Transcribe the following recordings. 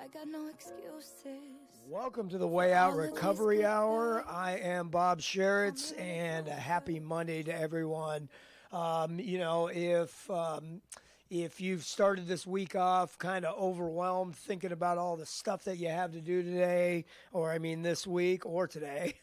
I got no excuses. Welcome to the Way Out Recovery Hour. I am Bob Sharits, and a happy Monday to everyone. If you've started this week off kind of overwhelmed, thinking about all the stuff that you have to do today, this week or today,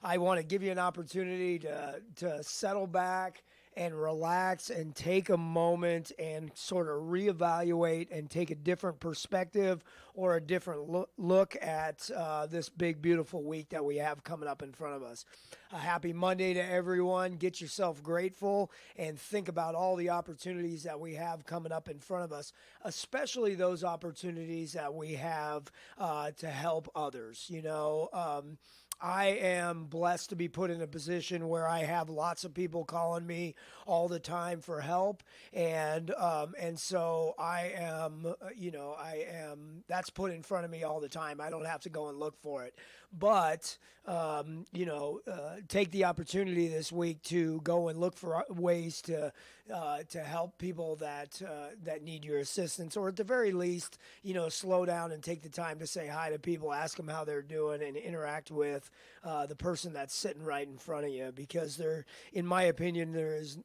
I want to give you an opportunity to settle back and relax and take a moment and sort of reevaluate and take a different perspective or a different look at this big, beautiful week that we have coming up in front of us. A happy Monday to everyone. Get yourself grateful and think about all the opportunities that we have coming up in front of us, especially those opportunities that we have to help others. I am blessed to be put in a position where I have lots of people calling me all the time for help, and so I am, that's put in front of me all the time. I don't have to go and look for it, but take the opportunity this week to go and look for ways to help people that need your assistance, or at the very least, slow down and take the time to say hi to people, ask them how they're doing, and interact with the person that's sitting right in front of you, because in my opinion, there is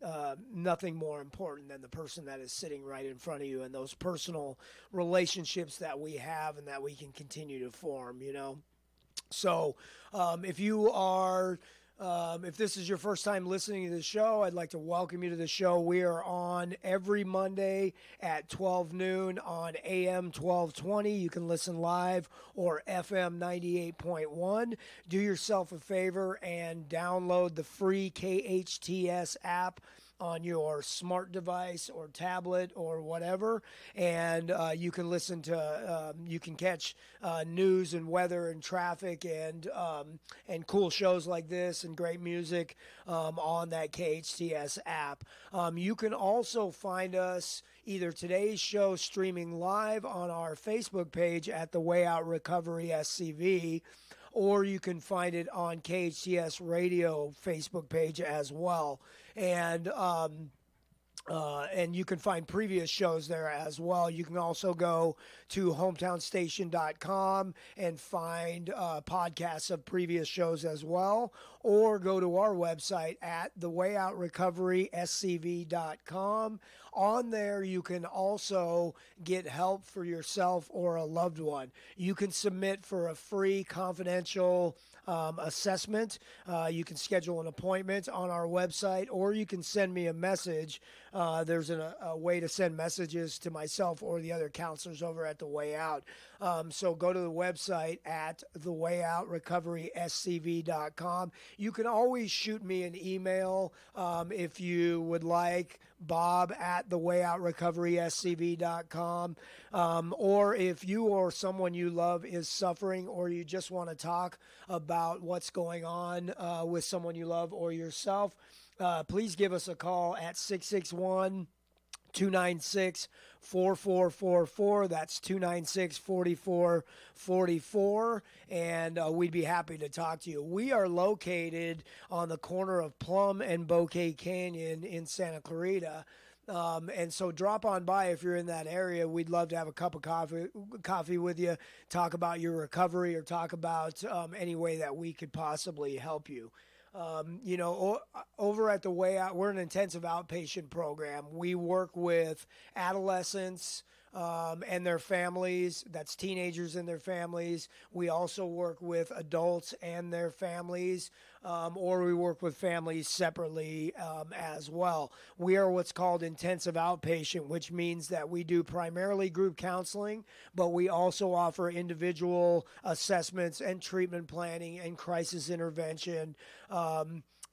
nothing more important than the person that is sitting right in front of you, and those personal relationships that we have and that we can continue to form, So if this is your first time listening to the show, I'd like to welcome you to the show. We are on every Monday at 12 noon on AM 1220. You can listen live, or FM 98.1. Do yourself a favor and download the free KHTS app on your smart device or tablet or whatever, and you can listen to, you can catch news and weather and traffic and cool shows like this and great music on that KHTS app. You can also find us either today's show streaming live on our Facebook page at The Way Out Recovery SCV, or you can find it on KHTS Radio Facebook page as well. And you can find previous shows there as well. You can also go to hometownstation.com and find podcasts of previous shows as well, or go to our website at thewayoutrocoveryscv.com. On there, you can also get help for yourself or a loved one. You can submit for a free confidential assessment. You can schedule an appointment on our website, or you can send me a message. There's a way to send messages to myself or the other counselors over at The Way Out. So go to the website at thewayoutrocoveryscv.com. You can always shoot me an email if you would like, Bob at thewayoutrocoveryscv.com. Or if you or someone you love is suffering, or you just want to talk about what's going on with someone you love or yourself, please give us a call at 661-296-4444. That's 296-4444, and we'd be happy to talk to you. We are located on the corner of Plum and Bouquet Canyon in Santa Clarita. And so drop on by if you're in that area. We'd love to have a cup of coffee with you, talk about your recovery, or talk about any way that we could possibly help you. Over at The Way Out, we're an intensive outpatient program. We work with adolescents and their families. That's teenagers and their families. We also work with adults and their families, or we work with families separately as well. We are what's called intensive outpatient, which means that we do primarily group counseling, but we also offer individual assessments and treatment planning and crisis intervention.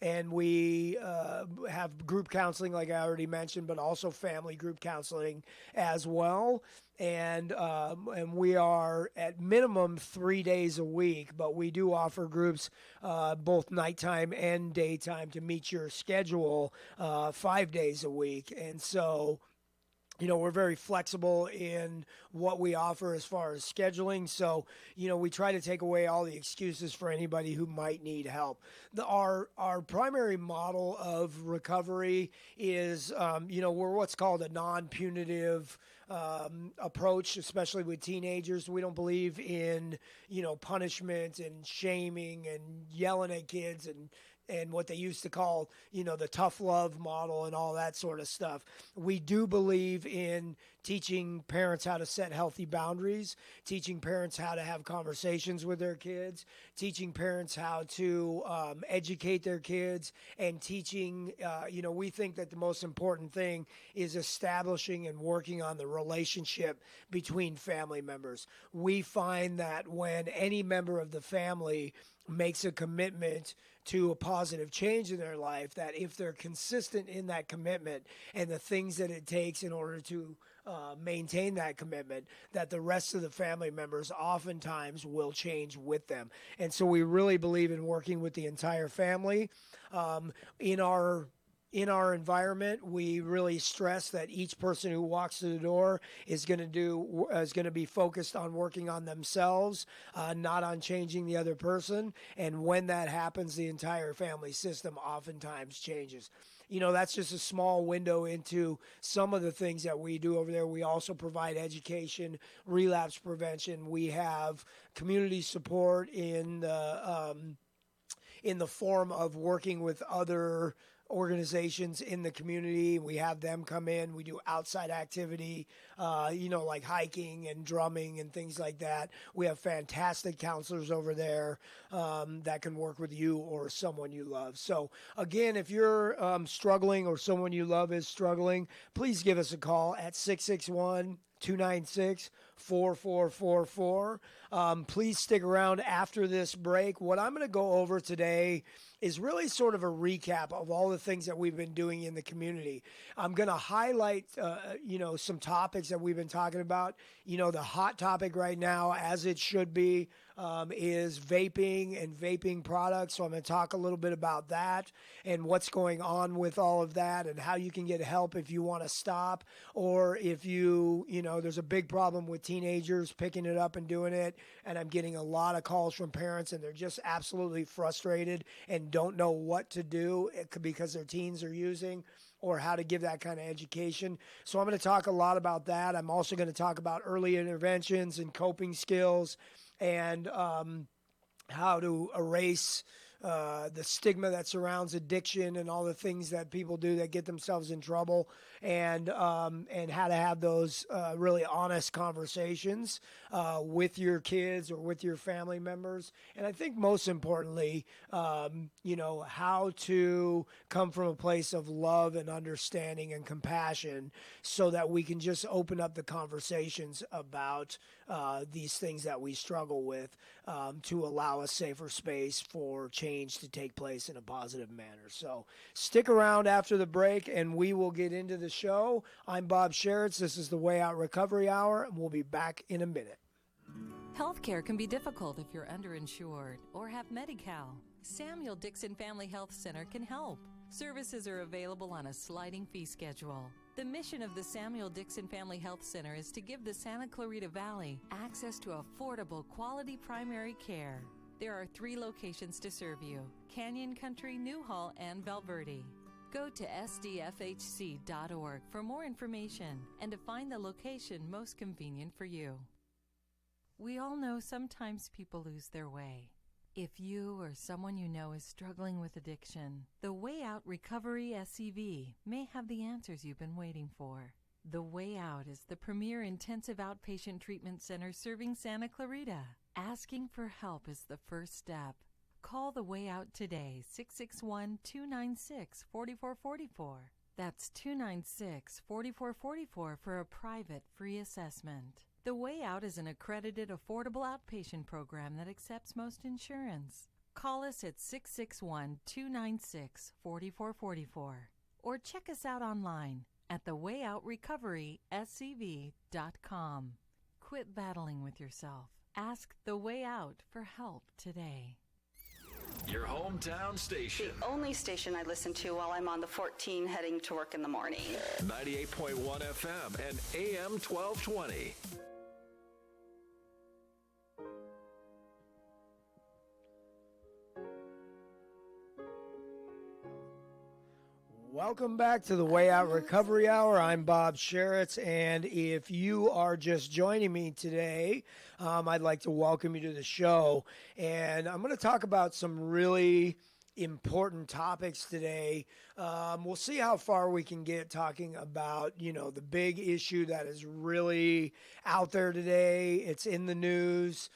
And we have group counseling, like I already mentioned, but also family group counseling as well. And we are at minimum 3 days a week, but we do offer groups both nighttime and daytime to meet your schedule 5 days a week. And so we're very flexible in what we offer as far as scheduling. So, we try to take away all the excuses for anybody who might need help. Our primary model of recovery is, we're what's called a non-punitive approach, especially with teenagers. We don't believe in, punishment and shaming and yelling at kids and what they used to call, the tough love model and all that sort of stuff. We do believe in teaching parents how to set healthy boundaries, teaching parents how to have conversations with their kids, teaching parents how to educate their kids, and teaching, we think that the most important thing is establishing and working on the relationship between family members. We find that when any member of the family makes a commitment to a positive change in their life, that if they're consistent in that commitment and the things that it takes in order to maintain that commitment, that the rest of the family members oftentimes will change with them. And so we really believe in working with the entire family. In our environment, we really stress that each person who walks through the door is going to be focused on working on themselves, not on changing the other person. And when that happens, the entire family system oftentimes changes. That's just a small window into some of the things that we do over there. We also provide education, relapse prevention. We have community support in the form of working with other organizations in the community. We have them come in. We do outside activity, like hiking and drumming and things like that. We have fantastic counselors over there that can work with you or someone you love. So again, if you're struggling or someone you love is struggling, please give us a call at 661-296-4444. Please stick around after this break. What I'm going to go over today is really sort of a recap of all the things that we've been doing in the community. I'm going to highlight, some topics that we've been talking about. The hot topic right now, as it should be, is vaping and vaping products. So I'm going to talk a little bit about that and what's going on with all of that and how you can get help if you want to stop, or if there's a big problem with teenagers picking it up and doing it. And I'm getting a lot of calls from parents and they're just absolutely frustrated and don't know what to do because their teens are using, or how to give that kind of education. So I'm going to talk a lot about that. I'm also going to talk about early interventions and coping skills, and how to erase the stigma that surrounds addiction and all the things that people do that get themselves in trouble, and how to have those really honest conversations with your kids or with your family members. And I think most importantly, how to come from a place of love and understanding and compassion so that we can just open up the conversations about these things that we struggle with, to allow a safer space for change to take place in a positive manner. So stick around after the break and we will get into the show. I'm Bob Sharits. This is the Way Out Recovery Hour, and we'll be back in a minute. Healthcare can be difficult if you're underinsured or have Medi-Cal. Samuel Dixon Family Health Center can help. Services are available on a sliding fee schedule. The mission of the Samuel Dixon Family Health Center is to give the Santa Clarita Valley access to affordable, quality primary care. There are 3 locations to serve you: Canyon Country, Newhall, and Valverde. Go to sdfhc.org for more information and to find the location most convenient for you. We all know sometimes people lose their way. If you or someone you know is struggling with addiction, the Way Out Recovery SCV may have the answers you've been waiting for. The Way Out is the premier intensive outpatient treatment center serving Santa Clarita. Asking for help is the first step. Call the Way Out today, 661-296-4444. That's 296-4444 for a private free assessment. The Way Out is an accredited, affordable outpatient program that accepts most insurance. Call us at 661-296-4444 or check us out online at thewayoutrrecoveryscv.com. Quit battling with yourself. Ask The Way Out for help today. Your hometown station. The only station I listen to while I'm on the 14 heading to work in the morning. 98.1 FM and AM 1220. Welcome back to the Way Out Recovery Hour. I'm Bob Sharits, and if you are just joining me today, I'd like to welcome you to the show. And I'm going to talk about some really important topics today. We'll see how far we can get talking about, the big issue that is really out there today. It's in the news,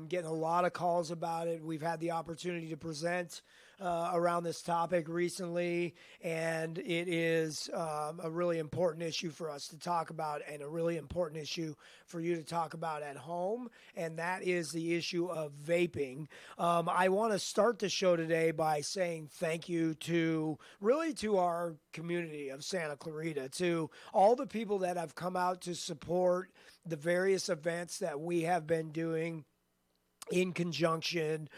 getting a lot of calls about it. We've had the opportunity to present around this topic recently, and it is a really important issue for us to talk about and a really important issue for you to talk about at home, and that is the issue of vaping. I want to start the show today by saying thank you to our community of Santa Clarita, to all the people that have come out to support the various events that we have been doing in conjunction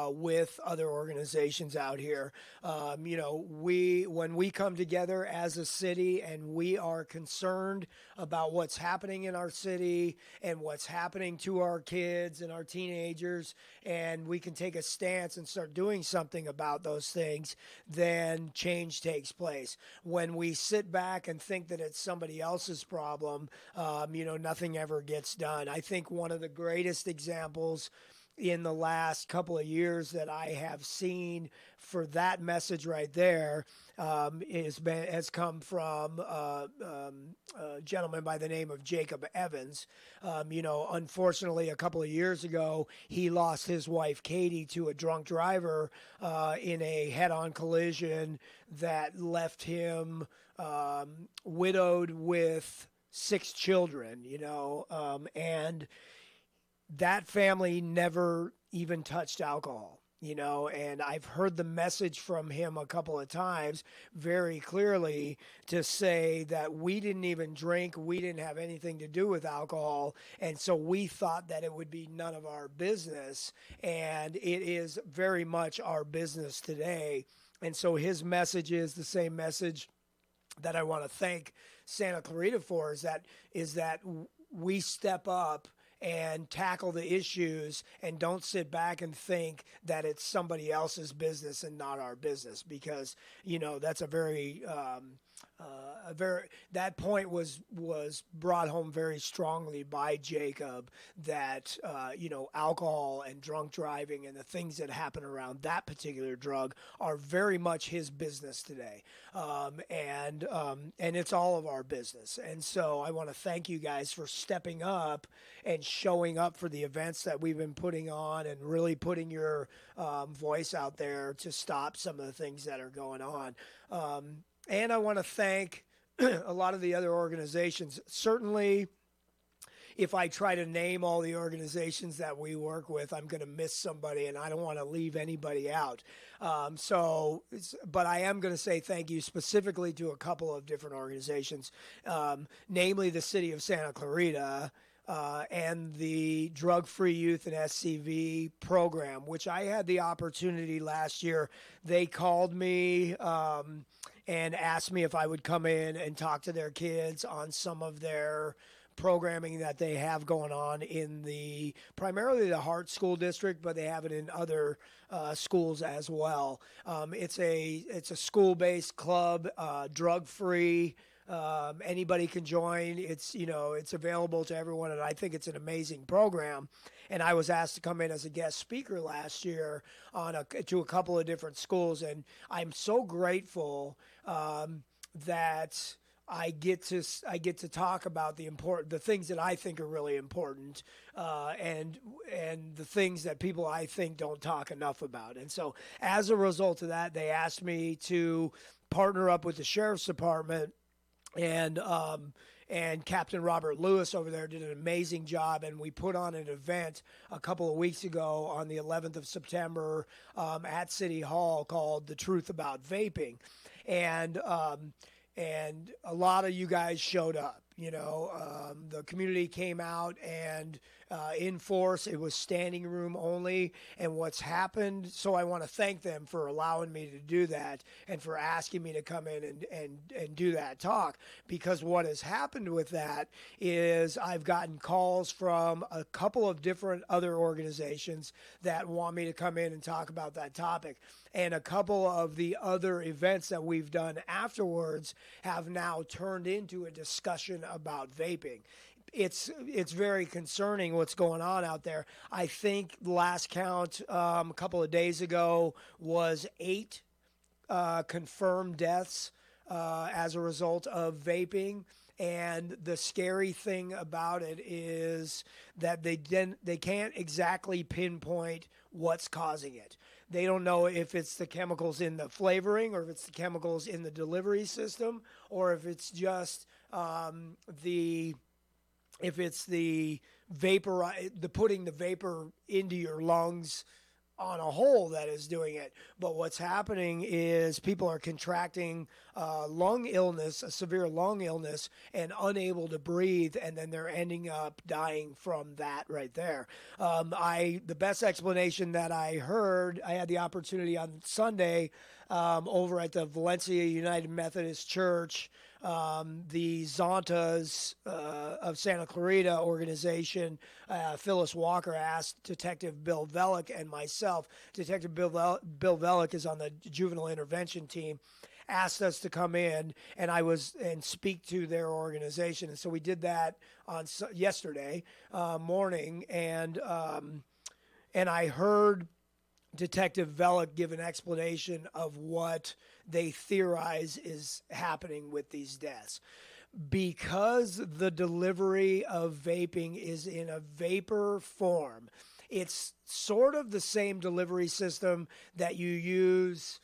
with other organizations out here. When we come together as a city and we are concerned about what's happening in our city and what's happening to our kids and our teenagers, and we can take a stance and start doing something about those things, then change takes place. When we sit back and think that it's somebody else's problem, nothing ever gets done. I think one of the greatest examples in the last couple of years that I have seen for that message right there has come from a gentleman by the name of Jacob Evans. Unfortunately, a couple of years ago, he lost his wife, Katie, to a drunk driver in a head-on collision that left him widowed with 6 children, and that family never even touched alcohol, and I've heard the message from him a couple of times very clearly to say that we didn't even drink, we didn't have anything to do with alcohol, and so we thought that it would be none of our business, and it is very much our business today. And so his message is the same message that I want to thank Santa Clarita for, is that we step up and tackle the issues and don't sit back and think that it's somebody else's business and not our business, because that's a very that point was brought home very strongly by Jacob, that alcohol and drunk driving and the things that happen around that particular drug are very much his business today, and it's all of our business. And so I want to thank you guys for stepping up and showing up for the events that we've been putting on and really putting your voice out there to stop some of the things that are going on. And I want to thank a lot of the other organizations. Certainly, if I try to name all the organizations that we work with, I'm going to miss somebody, and I don't want to leave anybody out. But I am going to say thank you specifically to a couple of different organizations, namely the City of Santa Clarita, and the Drug-Free Youth and SCV program, which I had the opportunity last year. They called me and asked me if I would come in and talk to their kids on some of their programming that they have going on in primarily the Hart School District, but they have it in other schools as well. It's a school-based club, drug-free. Anybody can join. It's available to everyone, and I think it's an amazing program. And I was asked to come in as a guest speaker last year to a couple of different schools, and I'm so grateful that I get to talk about the things that I think are really important, and the things that people I think don't talk enough about. And so as a result of that, they asked me to partner up with the Sheriff's Department. And Captain Robert Lewis over there did an amazing job, and we put on an event a couple of weeks ago on the 11th of September at City Hall called The Truth About Vaping. And a lot of you guys showed up. The community came out and in force. It was standing room only. And what's happened, so I want to thank them for allowing me to do that and for asking me to come in and do that talk, because what has happened with that is I've gotten calls from a couple of different other organizations that want me to come in and talk about that topic. And a couple of the other events that we've done afterwards have now turned into a discussion about vaping. It's very concerning what's going on out there. I think the last count a couple of days ago was 8 confirmed deaths as a result of vaping. And the scary thing about it is that they can't exactly pinpoint what's causing it. They don't know if it's the chemicals in the flavoring, or if it's the chemicals in the delivery system, or if it's just the vapor, the putting the vapor into your lungs on a whole that is doing it. But what's happening is people are contracting lung illness, a severe lung illness, and unable to breathe, and then they're ending up dying from that right there. The best explanation that I heard, I had the opportunity on Sunday over at the Valencia United Methodist Church. The Zontas of Santa Clarita organization, Phyllis Walker asked Detective Bill Velick and myself. Detective Bill Velick is on the juvenile intervention team. Asked us to come in and speak to their organization, and so we did that on yesterday morning, and I heard Detective Velick give an explanation of what they theorize is happening with these deaths. Because the delivery of vaping is in a vapor form, it's sort of the same delivery system that you use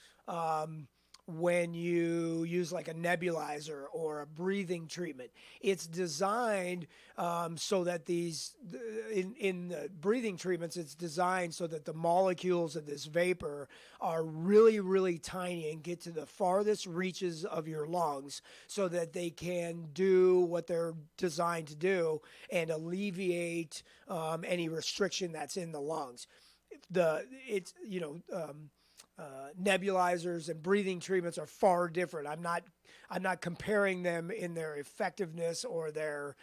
when you use like a nebulizer or a breathing treatment. It's designed so that in the breathing treatments, it's designed so that the molecules of this vapor are really, really tiny and get to the farthest reaches of your lungs so that they can do what they're designed to do and alleviate any restriction that's in the lungs. Nebulizers and breathing treatments are far different. I'm not comparing them in their effectiveness or their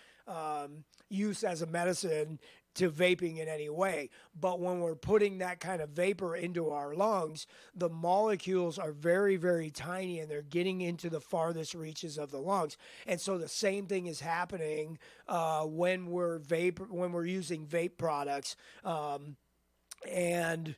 use as a medicine to vaping in any way. But when we're putting that kind of vapor into our lungs, the molecules are very, very tiny and they're getting into the farthest reaches of the lungs. And so the same thing is happening when we're using vape products. And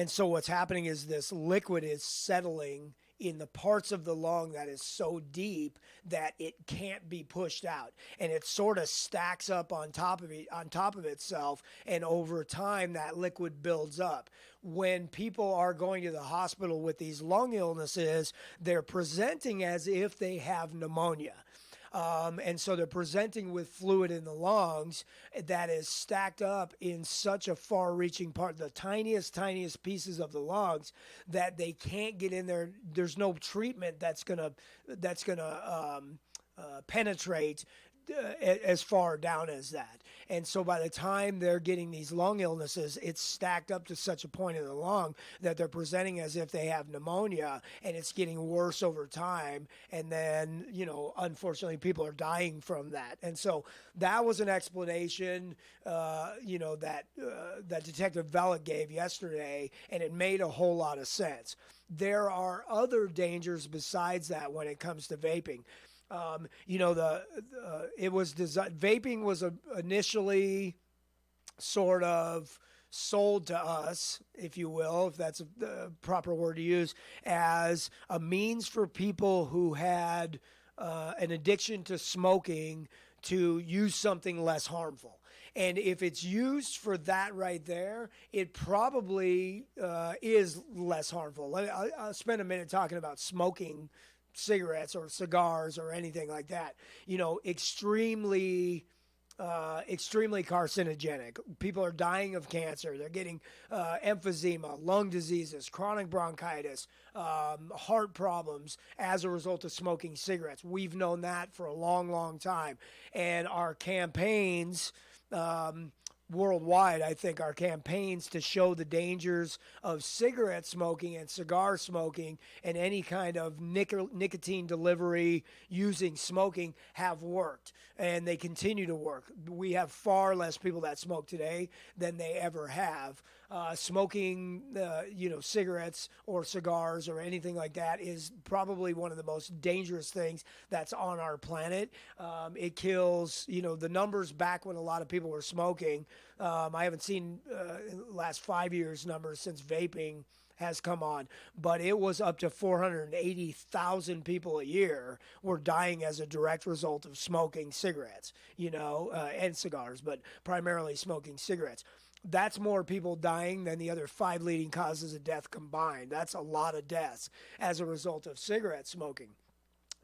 so what's happening is this liquid is settling in the parts of the lung that is so deep that it can't be pushed out, and it sort of stacks up on top of itself, and over time that liquid builds up. When people are going to the hospital with these lung illnesses, they're presenting as if they have pneumonia. And so they're presenting with fluid in the lungs that is stacked up in such a far-reaching part, the tiniest pieces of the lungs, that they can't get in there. There's no treatment that's gonna penetrate as far down as that. And so by the time they're getting these lung illnesses, it's stacked up to such a point in the lung that they're presenting as if they have pneumonia, and it's getting worse over time. And then, unfortunately, people are dying from that. And so that was an explanation, that Detective Velick gave yesterday, and it made a whole lot of sense. There are other dangers besides that when it comes to vaping. It was designed. Vaping was initially sort of sold to us, if you will, if that's the proper word to use, as a means for people who had an addiction to smoking to use something less harmful. And if it's used for that right there, it probably is less harmful. I'll spend a minute talking about smoking cigarettes or cigars or anything like that. Extremely extremely carcinogenic. People are dying of cancer. They're getting emphysema, lung diseases, chronic bronchitis, heart problems as a result of smoking cigarettes. We've known that for a long, long time. And our campaigns, worldwide, I think our campaigns to show the dangers of cigarette smoking and cigar smoking and any kind of nicotine delivery using smoking have worked, and they continue to work. We have far less people that smoke today than they ever have. Smoking, cigarettes or cigars or anything like that is probably one of the most dangerous things that's on our planet. It kills, the numbers back when a lot of people were smoking. I haven't seen in the last 5 years numbers since vaping has come on, but it was up to 480,000 people a year were dying as a direct result of smoking cigarettes, and cigars, but primarily smoking cigarettes. That's more people dying than the other 5 leading causes of death combined. That's a lot of deaths as a result of cigarette smoking.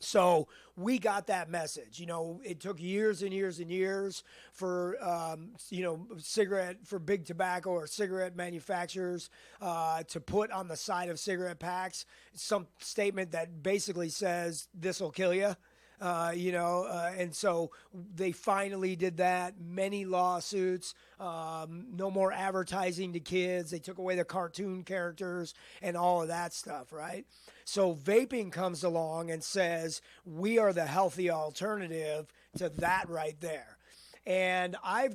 So we got that message. It took years and years and years for, for big tobacco or cigarette manufacturers to put on the side of cigarette packs some statement that basically says, this will kill you. And so they finally did that. Many lawsuits, no more advertising to kids. They took away the cartoon characters and all of that stuff, right? So vaping comes along and says, we are the healthy alternative to that right there. And I've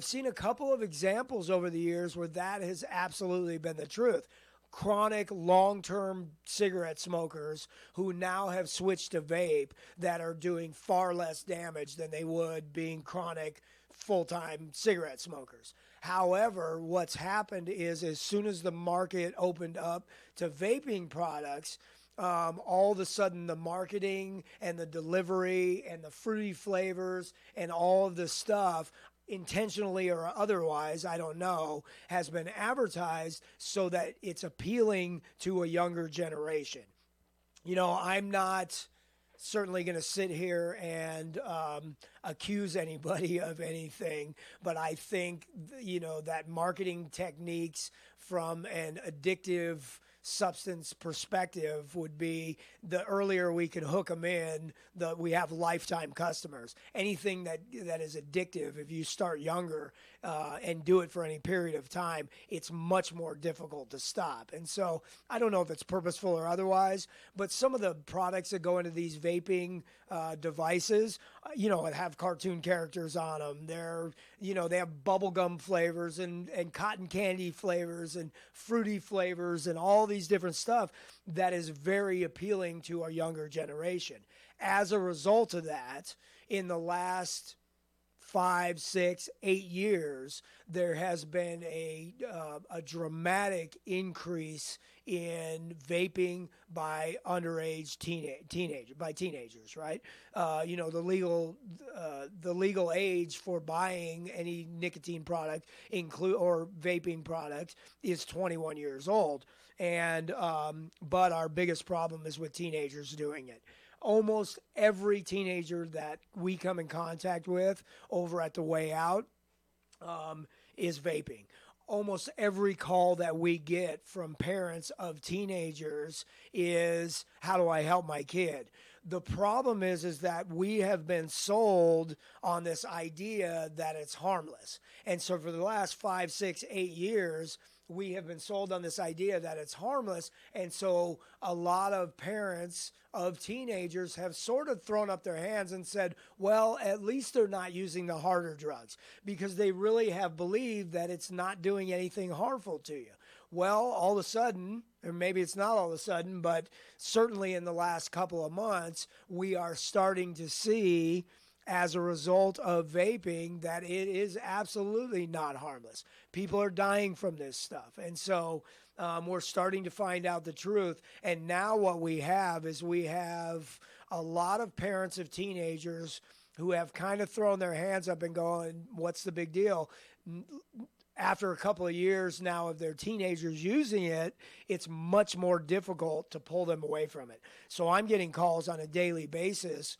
seen a couple of examples over the years where that has absolutely been the truth. Chronic long-term cigarette smokers who now have switched to vape that are doing far less damage than they would being chronic full-time cigarette smokers. However, what's happened is as soon as the market opened up to vaping products, all of a sudden the marketing and the delivery and the fruity flavors and all of this stuff, intentionally or otherwise, I don't know, has been advertised so that it's appealing to a younger generation. I'm not certainly going to sit here and accuse anybody of anything, but I think, that marketing techniques from an addictive substance perspective would be the earlier we can hook them in, we have lifetime customers. Anything that is addictive, if you start younger and do it for any period of time, it's much more difficult to stop. And so I don't know if it's purposeful or otherwise, but some of the products that go into these vaping devices, have cartoon characters on them. They have bubblegum flavors and cotton candy flavors and fruity flavors and all these different stuff that is very appealing to our younger generation. As a result of that, in the last 5, 6, 8 years, there has been a dramatic increase in vaping by underage teenagers, right? The legal age for buying any nicotine product or vaping product is 21 years old, and but our biggest problem is with teenagers doing it. Almost every teenager that we come in contact with over at the Way Out is vaping. Almost every call that we get from parents of teenagers is, how do I help my kid? The problem is that we have been sold on this idea that it's harmless. And so for the last 5, 6, 8 years, we have been sold on this idea that it's harmless. And so a lot of parents of teenagers have sort of thrown up their hands and said, well, at least they're not using the harder drugs, because they really have believed that it's not doing anything harmful to you. Well, all of a sudden, or maybe it's not all of a sudden, but certainly in the last couple of months, we are starting to see, as a result of vaping, that it is absolutely not harmless. People are dying from this stuff. And so we're starting to find out the truth. And now what we have is a lot of parents of teenagers who have kind of thrown their hands up and going, what's the big deal? After a couple of years now of their teenagers using it, it's much more difficult to pull them away from it. So I'm getting calls on a daily basis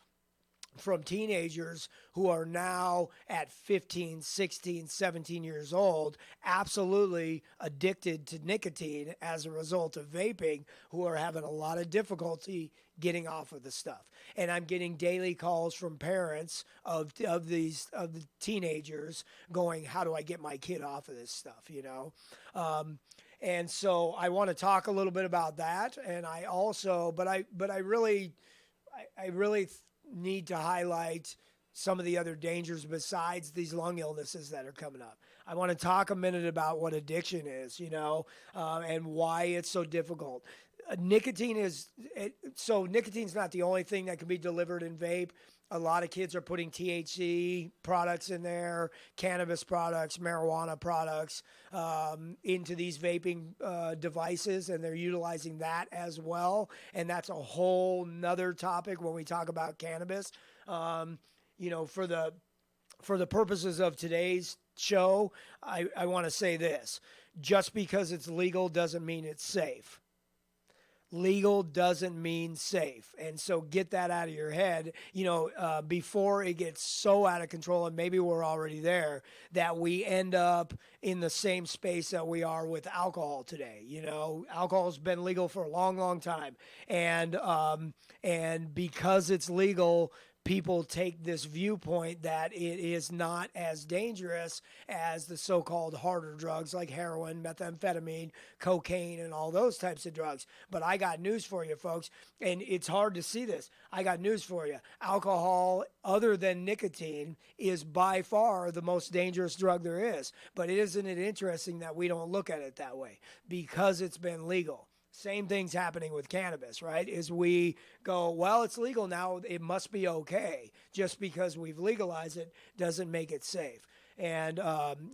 from teenagers who are now at 15, 16, 17 years old, absolutely addicted to nicotine as a result of vaping, who are having a lot of difficulty getting off of the stuff. And I'm getting daily calls from parents of the teenagers going, how do I get my kid off of this stuff, you know? And so I want to talk a little bit about that. And I also, but I really need to highlight some of the other dangers besides these lung illnesses that are coming up. I want to talk a minute about what addiction is, you know, and why it's so difficult. Nicotine's not the only thing that can be delivered in vape. A lot of kids are putting THC products in there, cannabis products, marijuana products into these vaping devices, and they're utilizing that as well. And that's a whole nother topic when we talk about cannabis. You know, for the purposes of today's show, I want to say this. Just because it's legal doesn't mean it's safe. Legal doesn't mean safe. And so get that out of your head, you know, before it gets so out of control, and maybe we're already there, that we end up in the same space that we are with alcohol today. You know, alcohol's been legal for a long, long time. And because it's legal, people take this viewpoint that it is not as dangerous as the so-called harder drugs like heroin, methamphetamine, cocaine, and all those types of drugs. But I got news for you, folks, and it's hard to see this. I got news for you. Alcohol, other than nicotine, is by far the most dangerous drug there is. But isn't it interesting that we don't look at it that way because it's been legal? Same thing's happening with cannabis, right? Is we go, well, it's legal now, it must be okay. Just because we've legalized it doesn't make it safe. And,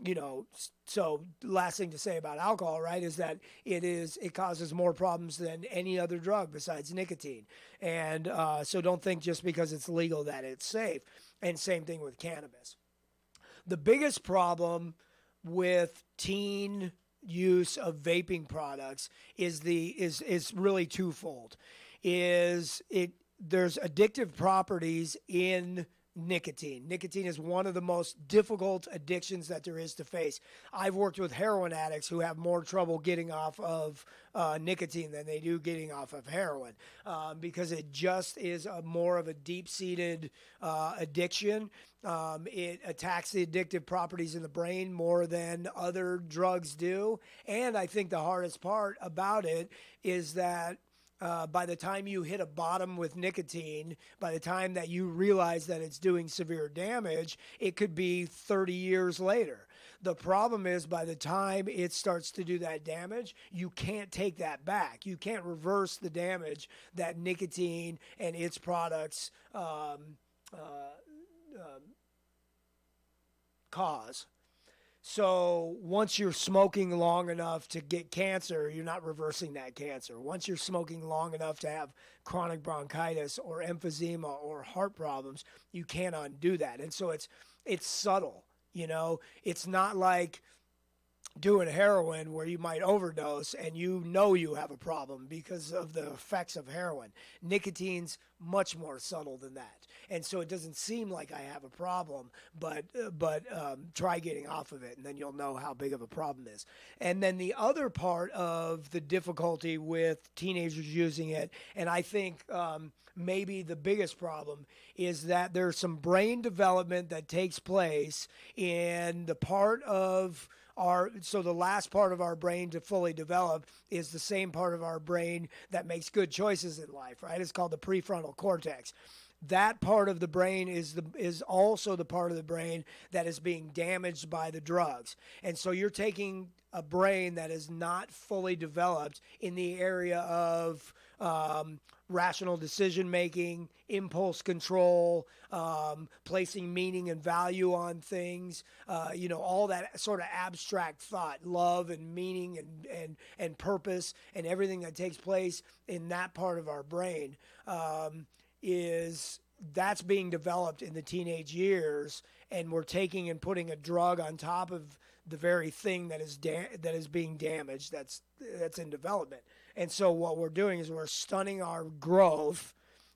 you know, so last thing to say about alcohol, right, is that it causes more problems than any other drug besides nicotine. And so don't think just because it's legal that it's safe. And same thing with cannabis. The biggest problem with teen use of vaping products is really twofold. There's addictive properties in nicotine. Nicotine is one of the most difficult addictions that there is to face. I've worked with heroin addicts who have more trouble getting off of nicotine than they do getting off of heroin because it just is more of a deep-seated addiction. It attacks the addictive properties in the brain more than other drugs do. And I think the hardest part about it is that by the time you hit a bottom with nicotine, by the time that you realize that it's doing severe damage, it could be 30 years later. The problem is by the time it starts to do that damage, you can't take that back. You can't reverse the damage that nicotine and its products cause. So once you're smoking long enough to get cancer, you're not reversing that cancer. Once you're smoking long enough to have chronic bronchitis or emphysema or heart problems, you can't undo that. And so it's subtle, you know. It's not like doing heroin where you might overdose and you know you have a problem because of the effects of heroin. Nicotine's much more subtle than that. And so it doesn't seem like I have a problem, but try getting off of it and then you'll know how big of a problem it is. And then the other part of the difficulty with teenagers using it, and I think maybe the biggest problem, is that there's some brain development that takes place in the part of the last part of our brain to fully develop is the same part of our brain that makes good choices in life, right? It's called the prefrontal cortex. That part of the brain is also the part of the brain that is being damaged by the drugs. And so you're taking a brain that is not fully developed in the area of rational decision making, impulse control, placing meaning and value on things, all that sort of abstract thought, love and meaning and purpose and everything that takes place in that part of our brain that's being developed in the teenage years, and we're taking and putting a drug on top of the very thing that is being damaged, that's in development. And so what we're doing is we're stunning our growth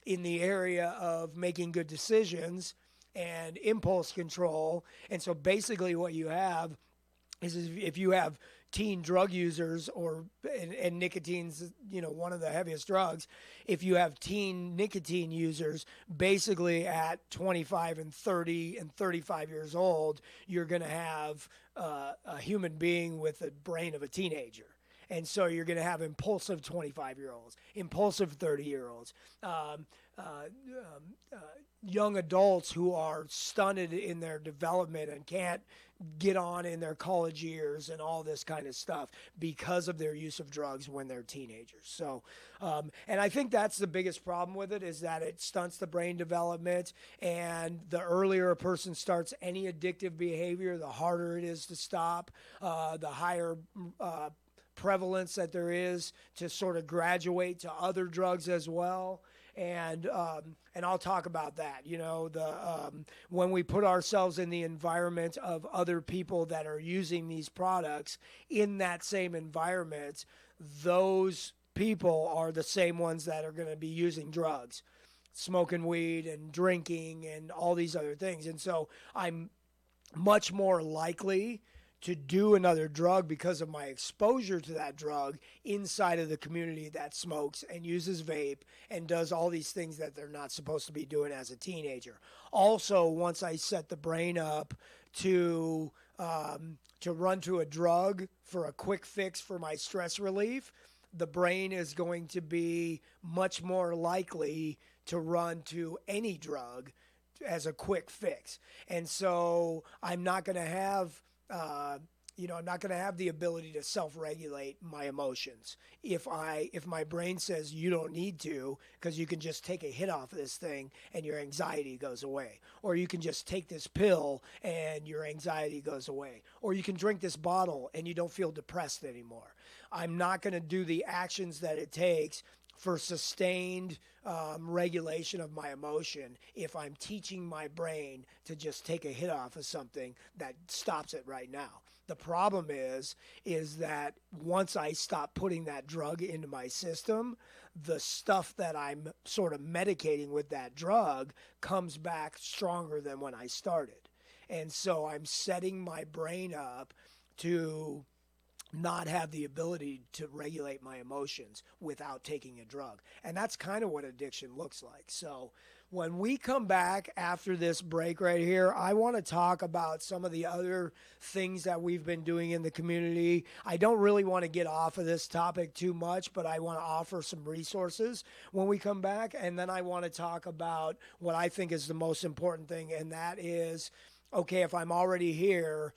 in the area of making good decisions and impulse control. And so basically what you have is if you have teen drug users and nicotine's, one of the heaviest drugs, if you have teen nicotine users, basically at 25 and 30 and 35 years old, you're going to have a human being with the brain of a teenager. And so you're going to have impulsive 25-year-olds, impulsive 30-year-olds, young adults who are stunted in their development and can't get on in their college years and all this kind of stuff because of their use of drugs when they're teenagers. So, and I think that's the biggest problem with it, is that it stunts the brain development. And the earlier a person starts any addictive behavior, the harder it is to stop, the higher prevalence that there is to sort of graduate to other drugs as well. And I'll talk about that. When we put ourselves in the environment of other people that are using these products in that same environment, those people are the same ones that are going to be using drugs, smoking weed and drinking and all these other things. And so I'm much more likely to do another drug because of my exposure to that drug inside of the community that smokes and uses vape and does all these things that they're not supposed to be doing as a teenager. Also, once I set the brain up to run to a drug for a quick fix for my stress relief, the brain is going to be much more likely to run to any drug as a quick fix. And so I'm not going to have I'm not going to have the ability to self-regulate my emotions. If my brain says you don't need to, because you can just take a hit off of this thing and your anxiety goes away, or you can just take this pill and your anxiety goes away, or you can drink this bottle and you don't feel depressed anymore. I'm not going to do the actions that it takes for sustained regulation of my emotion if I'm teaching my brain to just take a hit off of something that stops it right now. The problem is that once I stop putting that drug into my system, the stuff that I'm sort of medicating with that drug comes back stronger than when I started. And so I'm setting my brain up to not have the ability to regulate my emotions without taking a drug. And that's kind of what addiction looks like. So when we come back after this break right here, I want to talk about some of the other things that we've been doing in the community. I don't really want to get off of this topic too much, but I want to offer some resources when we come back. And then I want to talk about what I think is the most important thing, and that is, okay, if I'm already here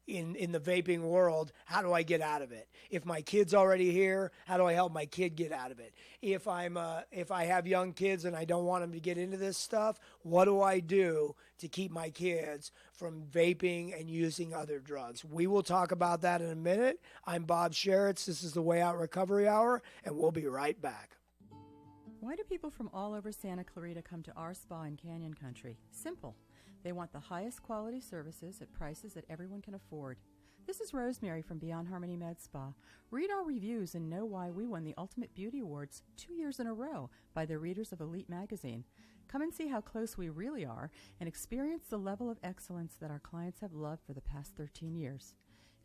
in the vaping world, how do I get out of it? If my kid's already here, how do I help my kid get out of it? If I have young kids and I don't want them to get into this stuff, what do I do to keep my kids from vaping and using other drugs? We will talk about that in a minute. I'm Bob Sharits. This is the Way Out Recovery Hour, and we'll be right back. Why do people from all over Santa Clarita come to our spa in Canyon Country? Simple. They want the highest quality services at prices that everyone can afford. This is Rosemary from Beyond Harmony Med Spa. Read our reviews and know why we won the Ultimate Beauty Awards 2 years in a row by the readers of Elite Magazine. Come and see how close we really are and experience the level of excellence that our clients have loved for the past 13 years.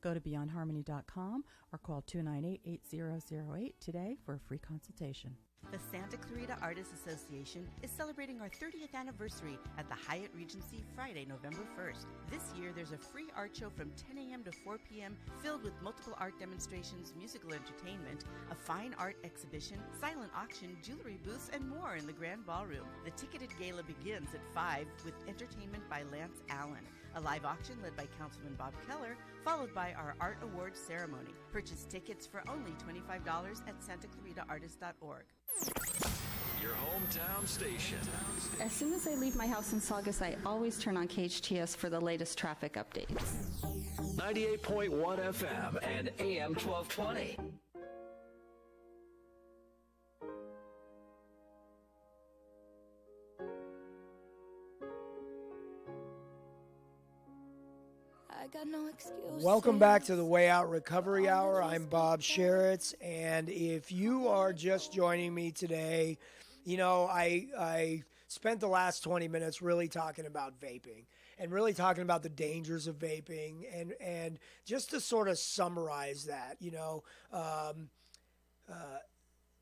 Go to beyondharmony.com or call 298-8008 today for a free consultation. The Santa Clarita Artists Association is celebrating our 30th anniversary at the Hyatt Regency Friday, November 1st. This year, there's a free art show from 10 a.m. to 4 p.m. filled with multiple art demonstrations, musical entertainment, a fine art exhibition, silent auction, jewelry booths, and more in the Grand Ballroom. The ticketed gala begins at 5 with entertainment by Lance Allen, a live auction led by Councilman Bob Keller, followed by our Art Awards ceremony. Purchase tickets for only $25 at santaclaritaartist.org. Your hometown station. As soon as I leave my house in Saugus, I always turn on KHTS for the latest traffic updates. 98.1 FM and AM 1220. I got no excuse. Welcome back to the Way Out Recovery Hour. I'm Bob Sharits, and if you are just joining me today, I spent the last 20 minutes really talking about vaping and really talking about the dangers of vaping, and just to sort of summarize that,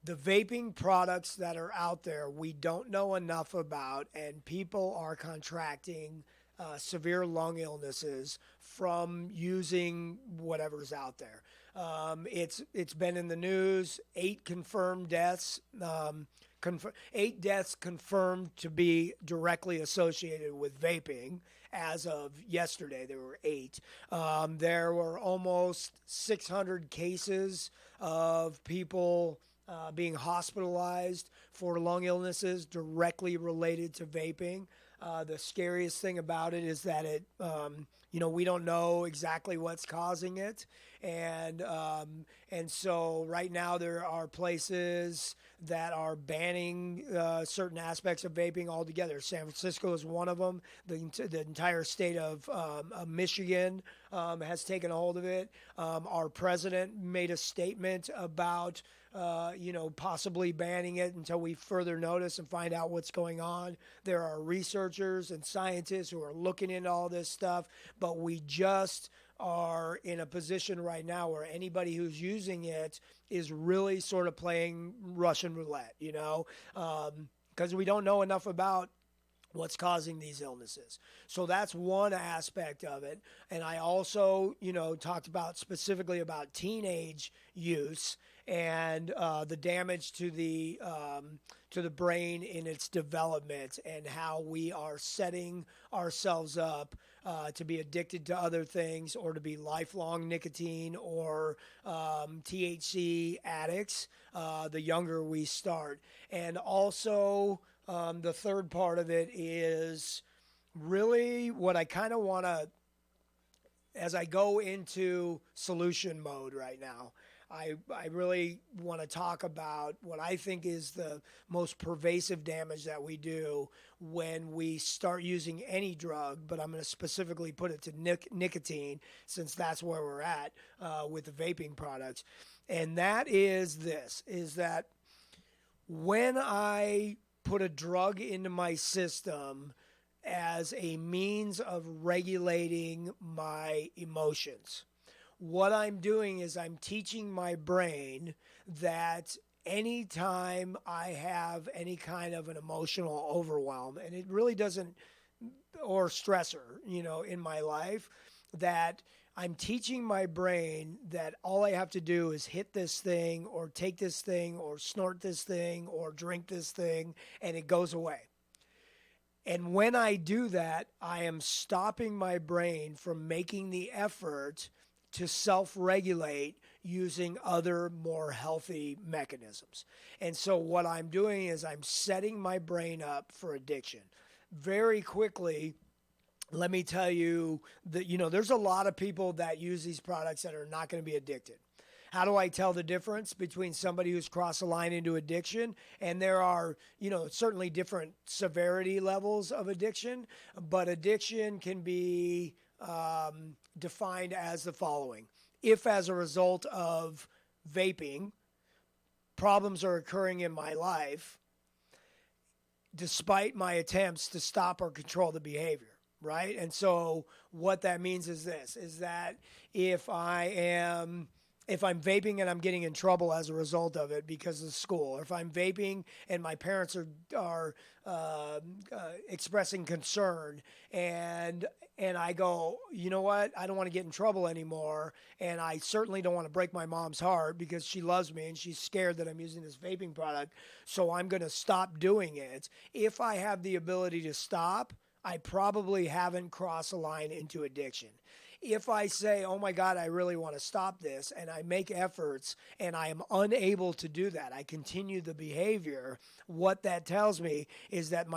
the vaping products that are out there, we don't know enough about, and people are contracting severe lung illnesses from using whatever's out there. It's been in the news. 8 confirmed deaths. 8 deaths confirmed to be directly associated with vaping. As of yesterday, there were 8. There were almost 600 cases of people being hospitalized for lung illnesses directly related to vaping. The scariest thing about it is that we don't know exactly what's causing it, and so right now there are places that are banning certain aspects of vaping altogether. San Francisco is one of them. The entire state of Michigan has taken a hold of it. Our president made a statement about possibly banning it until we further notice and find out what's going on. There are researchers and scientists who are looking into all this stuff, but we just are in a position right now where anybody who's using it is really sort of playing Russian roulette, because we don't know enough about what's causing these illnesses. So that's one aspect of it. And I also, talked about specifically about teenage use and the damage to the brain in its development, and how we are setting ourselves up to be addicted to other things, or to be lifelong nicotine or THC addicts the younger we start. And also the third part of it is really what I kind of want to, as I go into solution mode right now, I really want to talk about what I think is the most pervasive damage that we do when we start using any drug, but I'm going to specifically put it to nicotine, since that's where we're at with the vaping products. And that is that when I put a drug into my system as a means of regulating my emotions, what I'm doing is I'm teaching my brain that anytime I have any kind of an emotional overwhelm, and it really doesn't, or stressor, in my life, that I'm teaching my brain that all I have to do is hit this thing, or take this thing, or snort this thing, or drink this thing, and it goes away. And when I do that, I am stopping my brain from making the effort to self-regulate using other more healthy mechanisms. And so what I'm doing is I'm setting my brain up for addiction. Very quickly, let me tell you that, there's a lot of people that use these products that are not going to be addicted. How do I tell the difference between somebody who's crossed the line into addiction? And there are, certainly different severity levels of addiction, but addiction can be defined as the following. If as a result of vaping, problems are occurring in my life, despite my attempts to stop or control the behavior, right? And so what that means is that if I'm vaping and I'm getting in trouble as a result of it because of school, or if I'm vaping and my parents are expressing concern, and I go, you know what, I don't want to get in trouble anymore, and I certainly don't want to break my mom's heart because she loves me and she's scared that I'm using this vaping product, so I'm going to stop doing it. If I have the ability to stop, I probably haven't crossed a line into addiction. If I say, oh my God, I really want to stop this, and I make efforts and I am unable to do that, I continue the behavior, what that tells me is that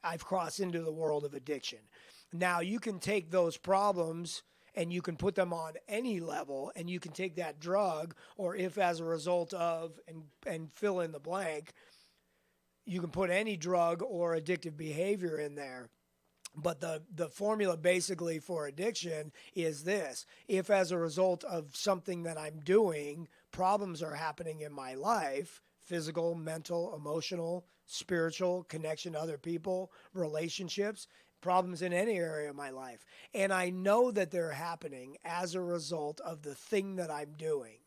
I've crossed into the world of addiction. Now, you can take those problems and you can put them on any level, and you can take that drug, or if as a result of, and fill in the blank, you can put any drug or addictive behavior in there. But the formula basically for addiction is this: if as a result of something that I'm doing, problems are happening in my life, physical, mental, emotional, spiritual, connection to other people, relationships, problems in any area of my life. And I know that they're happening as a result of the thing that I'm doing.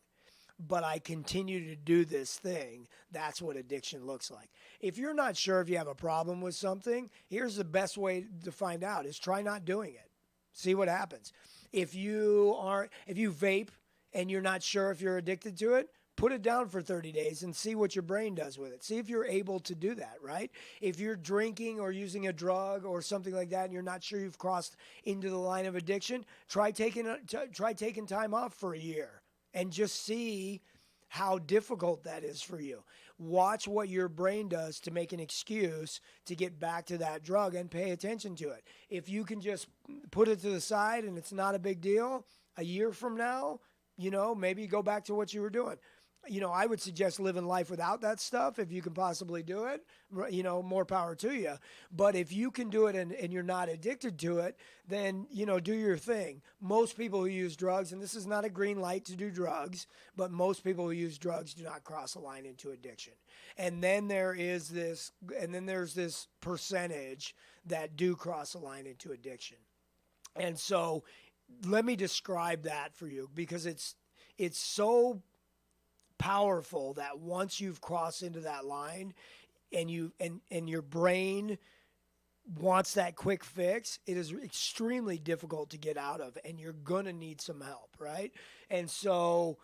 But I continue to do this thing. That's what addiction looks like. If you're not sure if you have a problem with something, here's the best way to find out is try not doing it. See what happens. If you vape and you're not sure if you're addicted to it, put it down for 30 days and see what your brain does with it. See if you're able to do that, right? If you're drinking or using a drug or something like that and you're not sure you've crossed into the line of addiction, try taking time off for a year. And just see how difficult that is for you. Watch what your brain does to make an excuse to get back to that drug and pay attention to it. If you can just put it to the side and it's not a big deal, a year from now, maybe go back to what you were doing. I would suggest living life without that stuff if you can possibly do it, more power to you. But if you can do it and you're not addicted to it, then, do your thing. Most people who use drugs, and this is not a green light to do drugs, but most people who use drugs do not cross a line into addiction. And then there's this percentage that do cross a line into addiction. And so let me describe that for you because it's so powerful that once you've crossed into that line and your brain wants that quick fix, it is extremely difficult to get out of, and you're going to need some help, right? And so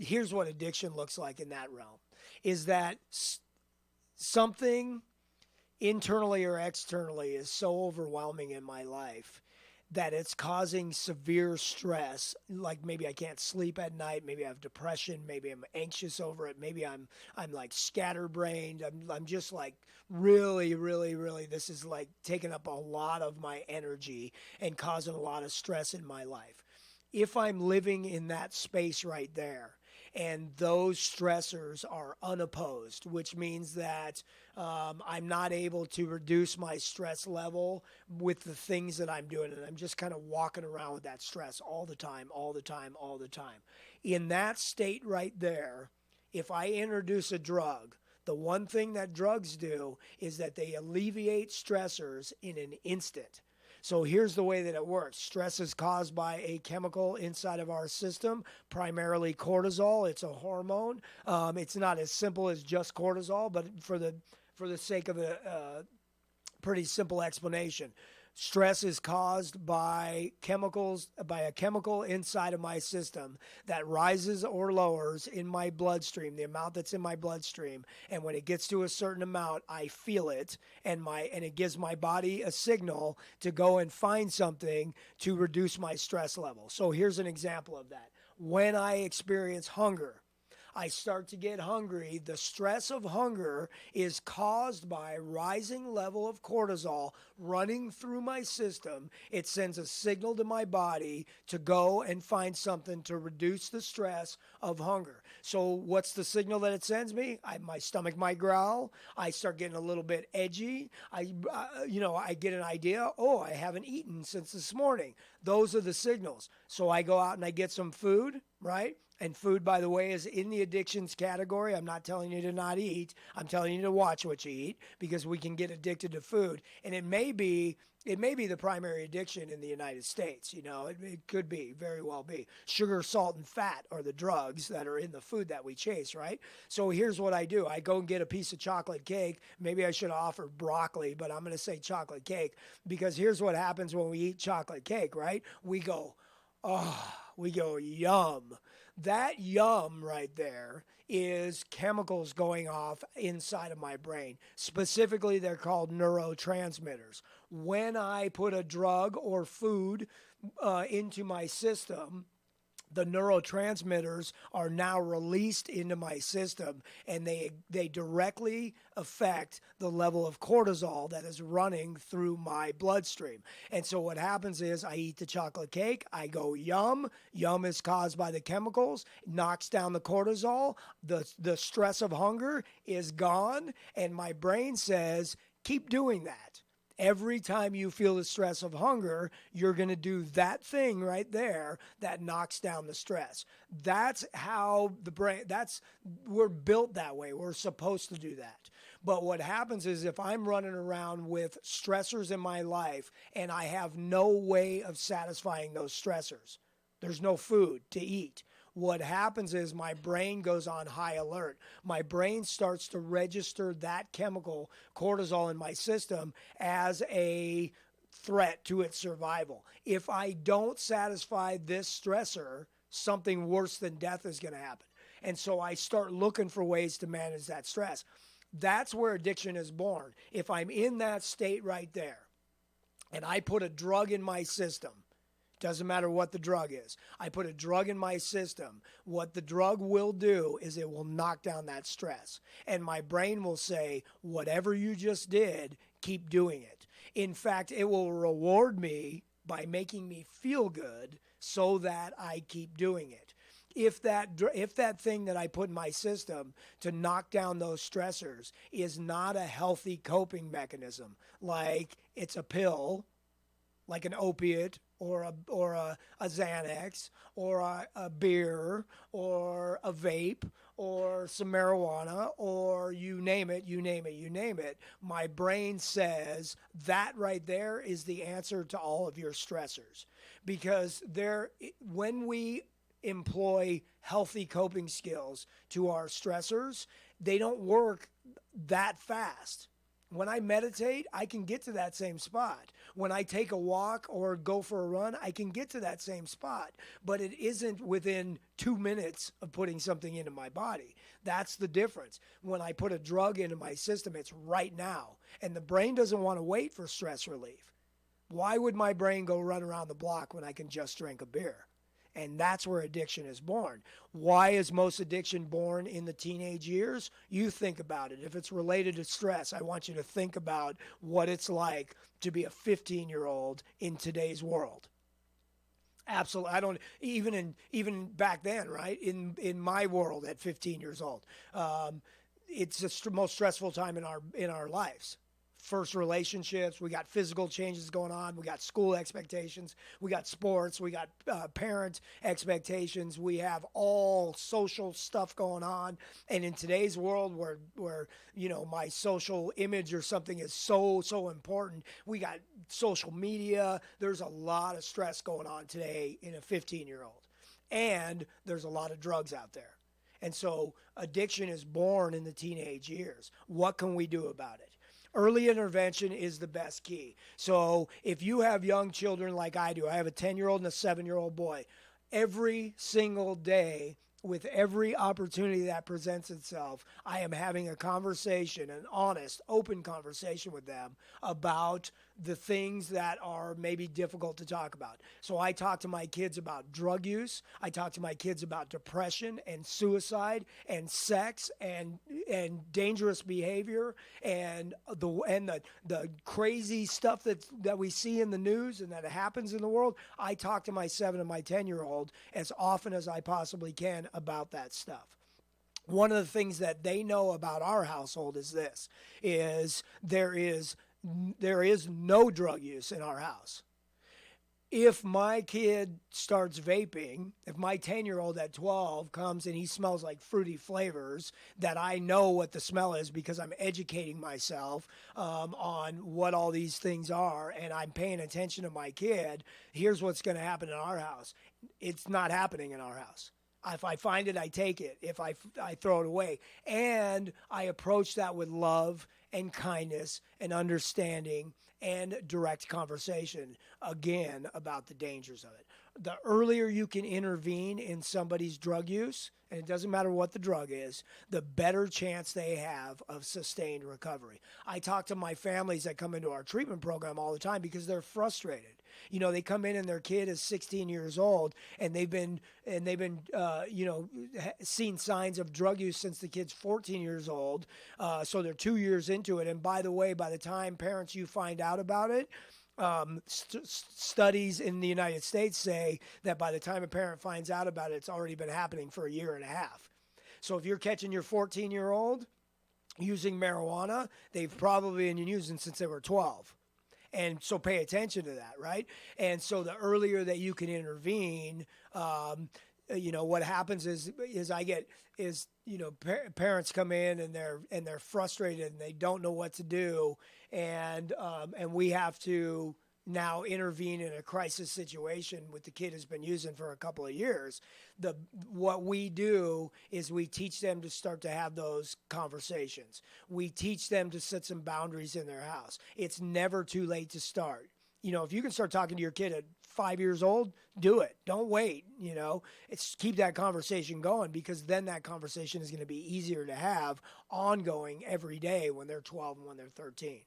here's what addiction looks like in that realm, is that something internally or externally is so overwhelming in my life that it's causing severe stress, like maybe I can't sleep at night, maybe I have depression, maybe I'm anxious over it, maybe I'm like scatterbrained, I'm just like really, really, really, this is like taking up a lot of my energy and causing a lot of stress in my life. If I'm living in that space right there, and those stressors are unopposed, which means that I'm not able to reduce my stress level with the things that I'm doing. And I'm just kind of walking around with that stress all the time. In that state right there, if I introduce a drug, the one thing that drugs do is that they alleviate stressors in an instant. So here's the way that it works. Stress is caused by a chemical inside of our system, primarily cortisol. It's a hormone. It's not as simple as just cortisol, but for the sake of a pretty simple explanation, stress is caused by a chemical inside of my system that rises or lowers in my bloodstream, the amount that's in my bloodstream. And when it gets to a certain amount, I feel it, and it gives my body a signal to go and find something to reduce my stress level. So here's an example of that. When I experience hunger, I start to get hungry. The stress of hunger is caused by rising level of cortisol running through my system. It sends a signal to my body to go and find something to reduce the stress of hunger. So what's the signal that it sends me? My stomach might growl. I start getting a little bit edgy. I get an idea, I haven't eaten since this morning. Those are the signals. So I go out and I get some food, right? And food, by the way, is in the addictions category. I'm not telling you to not eat. I'm telling you to watch what you eat because we can get addicted to food. And it may be the primary addiction in the United States. It could very well be. Sugar, salt, and fat are the drugs that are in the food that we chase, right? So here's what I do. I go and get a piece of chocolate cake. Maybe I should have offered broccoli, but I'm going to say chocolate cake because here's what happens when we eat chocolate cake, right? We go, yum. That yum right there is chemicals going off inside of my brain. Specifically, they're called neurotransmitters. When I put a drug or food into my system, the neurotransmitters are now released into my system, and they directly affect the level of cortisol that is running through my bloodstream. And so what happens is I eat the chocolate cake, I go yum. Yum is caused by the chemicals, knocks down the cortisol, the stress of hunger is gone, and my brain says, keep doing that. Every time you feel the stress of hunger, you're going to do that thing right there that knocks down the stress. That's how the brain, we're built that way. We're supposed to do that. But what happens is if I'm running around with stressors in my life and I have no way of satisfying those stressors, there's no food to eat. What happens is my brain goes on high alert. My brain starts to register that chemical, cortisol, in my system as a threat to its survival. If I don't satisfy this stressor, something worse than death is going to happen. And so I start looking for ways to manage that stress. That's where addiction is born. If I'm in that state right there and I put a drug in my system, doesn't matter what the drug is. I put a drug in my system. What the drug will do is it will knock down that stress. And my brain will say, whatever you just did, keep doing it. In fact, it will reward me by making me feel good so that I keep doing it. If that thing that I put in my system to knock down those stressors is not a healthy coping mechanism, like it's a pill, like an opiate, or a Xanax, or a beer, or a vape, or some marijuana, or you name it. My brain says that right there is the answer to all of your stressors. Because when we employ healthy coping skills to our stressors, they don't work that fast. When I meditate, I can get to that same spot. When I take a walk or go for a run, I can get to that same spot. But it isn't within 2 minutes of putting something into my body. That's the difference. When I put a drug into my system, it's right now. And the brain doesn't want to wait for stress relief. Why would my brain go run around the block when I can just drink a beer? And that's where addiction is born. Why is most addiction born in the teenage years? You think about it. If it's related to stress, I want you to think about what it's like to be a 15-year-old in today's world. Absolutely. I don't even back then, right? In my world at 15 years old, it's the most stressful time in our lives. First relationships, we got physical changes going on, we got school expectations, we got sports, we got parent expectations, we have all social stuff going on. And in today's world where my social image or something is so important, we got social media. There's a lot of stress going on today in a 15-year-old. And there's a lot of drugs out there. And so addiction is born in the teenage years. What can we do about it? Early intervention is the best key. So if you have young children like I do, I have a 10-year-old and a 7-year-old boy, every single day, with every opportunity that presents itself, I am having a conversation, an honest, open conversation with them about the things that are maybe difficult to talk about. So I talk to my kids about drug use. I talk to my kids about depression and suicide and sex and dangerous behavior and the crazy stuff that we see in the news and that happens in the world. I talk to my 7 and my 10-year-old as often as I possibly can about that stuff. One of the things that they know about our household is this, is there is no drug use in our house. If my kid starts vaping, if my 10-year-old at 12 comes and he smells like fruity flavors, that I know what the smell is because I'm educating myself on what all these things are, and I'm paying attention to my kid, here's what's going to happen in our house. It's not happening in our house. If I find it, I take it. If I throw it away. And I approach that with love and kindness and understanding and direct conversation, again, about the dangers of it. The earlier you can intervene in somebody's drug use, and it doesn't matter what the drug is, the better chance they have of sustained recovery. I talk to my families that come into our treatment program all the time because they're frustrated. They come in and their kid is 16 years old and they've been seen signs of drug use since the kid's 14 years old. So they're 2 years into it. And by the way, by the time parents, you find out about it, studies in the United States say that by the time a parent finds out about it, it's already been happening for a year and a half. So if you're catching your 14-year-old using marijuana, they've probably been using since they were 12. And so pay attention to that, right? And so the earlier that you can intervene, what happens is parents come in and they're frustrated and they don't know what to do, and we have to now intervene in a crisis situation with the kid who's been using for a couple of years. What we do is we teach them to start to have those conversations. We teach them to set some boundaries in their house. It's never too late to start. If you can start talking to your kid at 5 years old, do it. Don't wait. It's keep that conversation going, because then that conversation is going to be easier to have ongoing every day when they're 12 and when they're 13.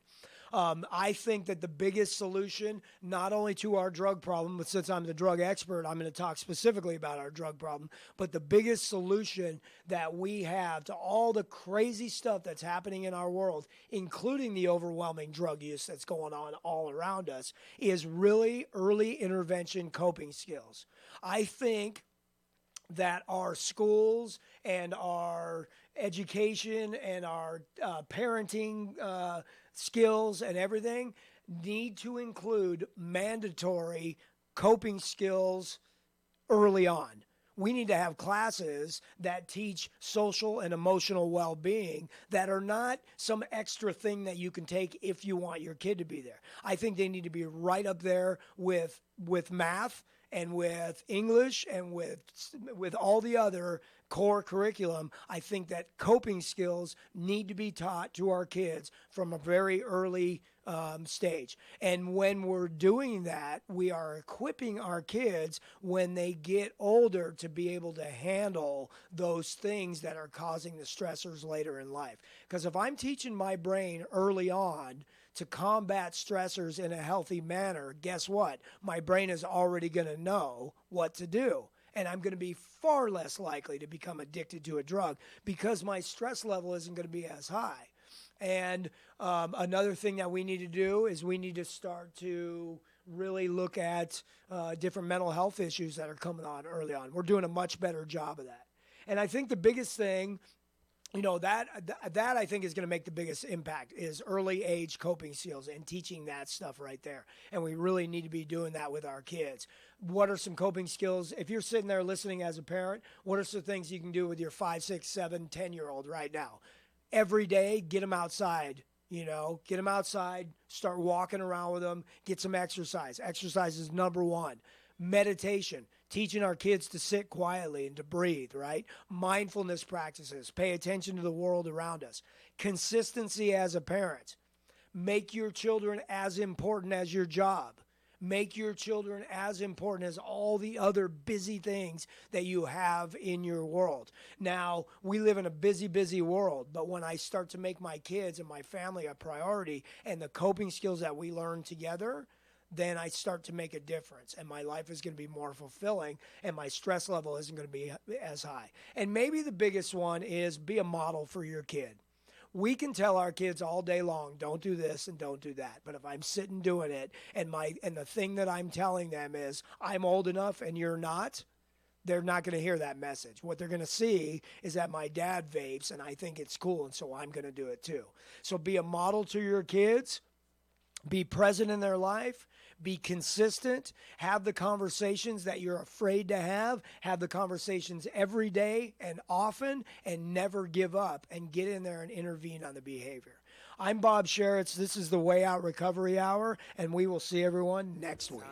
I think that the biggest solution, not only to our drug problem, but since I'm the drug expert, I'm going to talk specifically about our drug problem, but the biggest solution that we have to all the crazy stuff that's happening in our world, including the overwhelming drug use that's going on all around us, is really early intervention coping skills. I think that our schools and our education and our parenting skills and everything need to include mandatory coping skills early on. We need to have classes that teach social and emotional well-being that are not some extra thing that you can take if you want your kid to be there. I think they need to be right up there with math and with English and with all the other core curriculum. I think that coping skills need to be taught to our kids from a very early stage. And when we're doing that, we are equipping our kids when they get older to be able to handle those things that are causing the stressors later in life. Because if I'm teaching my brain early on to combat stressors in a healthy manner, guess what? My brain is already going to know what to do. And I'm going to be far less likely to become addicted to a drug because my stress level isn't going to be as high. And another thing that we need to do is we need to start to really look at different mental health issues that are coming on early on. We're doing a much better job of that. And I think the biggest thing, that I think is going to make the biggest impact is early age coping skills and teaching that stuff right there. And we really need to be doing that with our kids. What are some coping skills? If you're sitting there listening as a parent, what are some things you can do with your 5, 6, 7, 10-year-old right now? Every day, get them outside. Get them outside, start walking around with them, get some exercise. Exercise is number one. Meditation, teaching our kids to sit quietly and to breathe, right? Mindfulness practices, pay attention to the world around us. Consistency as a parent. Make your children as important as your job. Make your children as important as all the other busy things that you have in your world. Now, we live in a busy, busy world, but when I start to make my kids and my family a priority and the coping skills that we learn together, then I start to make a difference, and my life is going to be more fulfilling, and my stress level isn't going to be as high. And maybe the biggest one is be a model for your kid. We can tell our kids all day long, don't do this and don't do that. But if I'm sitting doing it and the thing that I'm telling them is I'm old enough and you're not, they're not going to hear that message. What they're going to see is that my dad vapes and I think it's cool, and so I'm going to do it too. So be a model to your kids. Be present in their life. Be consistent. Have the conversations that you're afraid to have. Have the conversations every day and often, and never give up, and get in there and intervene on the behavior. I'm Bob Sharits. This is the Way Out Recovery Hour, and we will see everyone next week.